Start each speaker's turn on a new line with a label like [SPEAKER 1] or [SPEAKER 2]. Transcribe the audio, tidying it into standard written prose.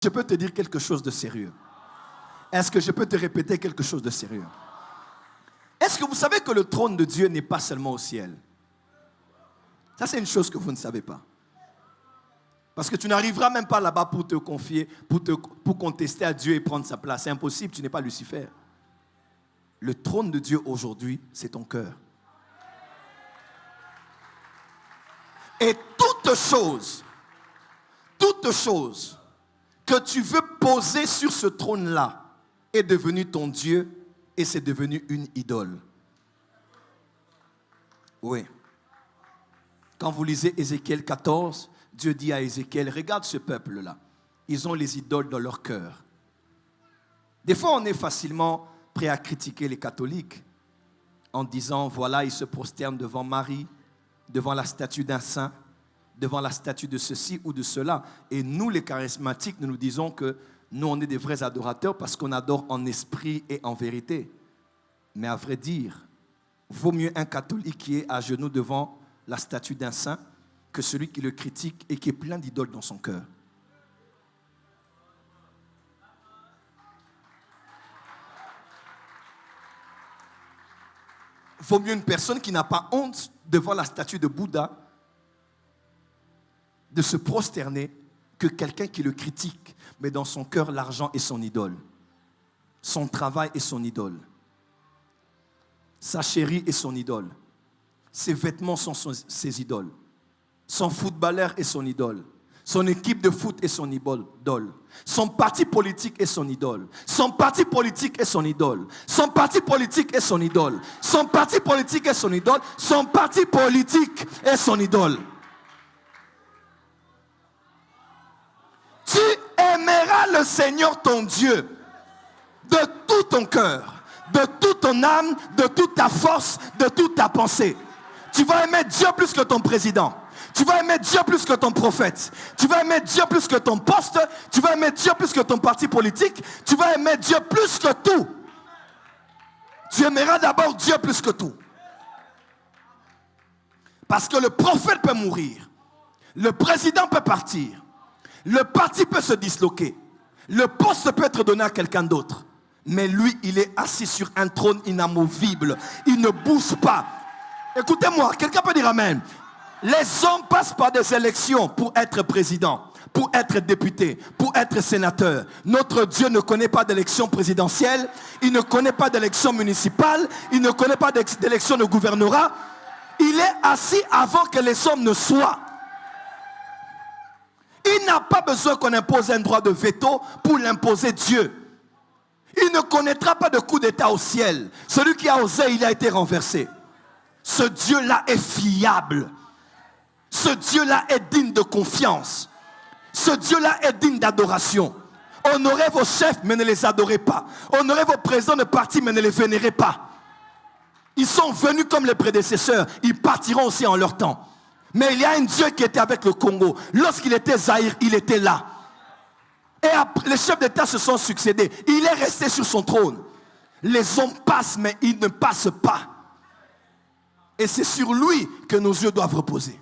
[SPEAKER 1] Je peux te dire quelque chose de sérieux? Est-ce que je peux te répéter quelque chose de sérieux? Est-ce que vous savez que le trône de Dieu n'est pas seulement au ciel? Ça, c'est une chose que vous ne savez pas. Parce que tu n'arriveras même pas là-bas pour te confier, pour contester à Dieu et prendre sa place. C'est impossible, tu n'es pas Lucifer. Le trône de Dieu aujourd'hui, c'est ton cœur. Et toute chose que tu veux poser sur ce trône-là est devenu ton Dieu et c'est devenu une idole. Oui. Quand vous lisez Ézéchiel 14, Dieu dit à Ézéchiel, regarde ce peuple-là. Ils ont les idoles dans leur cœur. Des fois, on est facilement prêt à critiquer les catholiques en disant, voilà, ils se prosternent devant Marie, devant la statue d'un saint, devant la statue de ceci ou de cela. Et nous, les charismatiques, nous disons que nous, on est des vrais adorateurs parce qu'on adore en esprit et en vérité. Mais à vrai dire, vaut mieux un catholique qui est à genoux devant la statue d'un saint que celui qui le critique et qui est plein d'idoles dans son cœur. Vaut mieux une personne qui n'a pas honte devant la statue de Bouddha de se prosterner que quelqu'un qui le critique, mais dans son cœur, l'argent est son idole. Son travail est son idole. Sa chérie est son idole. Ses vêtements sont ses idoles. Son footballeur est son idole. Son équipe de foot est son idole. Son parti politique est son idole. Son parti politique est son idole. Son parti politique est son idole. Son parti politique est son idole. Son parti politique est son idole. Tu aimeras le Seigneur ton Dieu de tout ton cœur, de toute ton âme, de toute ta force, de toute ta pensée. Tu vas aimer Dieu plus que ton président. Tu vas aimer Dieu plus que ton prophète. Tu vas aimer Dieu plus que ton poste. Tu vas aimer Dieu plus que ton parti politique. Tu vas aimer Dieu plus que tout. Tu aimeras d'abord Dieu plus que tout. Parce que le prophète peut mourir. Le président peut partir. Le parti peut se disloquer. Le poste peut être donné à quelqu'un d'autre. Mais lui, il est assis sur un trône inamovible. Il ne bouge pas. Écoutez-moi, quelqu'un peut dire amen. Les hommes passent par des élections pour être président, pour être député, pour être sénateur. Notre Dieu ne connaît pas d'élection présidentielle, il ne connaît pas d'élection municipale, il ne connaît pas d'élection de gouvernorat. Il est assis avant que les hommes ne soient. Il n'a pas besoin qu'on impose un droit de veto pour l'imposer Dieu. Il ne connaîtra pas de coup d'état au ciel. Celui qui a osé, il a été renversé. Ce Dieu-là est fiable. Ce Dieu-là est digne de confiance. Ce Dieu-là est digne d'adoration. Honorez vos chefs, mais ne les adorez pas. Honorez vos présidents de parti, mais ne les vénérez pas. Ils sont venus comme les prédécesseurs. Ils partiront aussi en leur temps. Mais il y a un Dieu qui était avec le Congo. Lorsqu'il était Zaïre, il était là. Et après, les chefs d'État se sont succédés. Il est resté sur son trône. Les hommes passent, mais ils ne passent pas. Et c'est sur lui que nos yeux doivent reposer.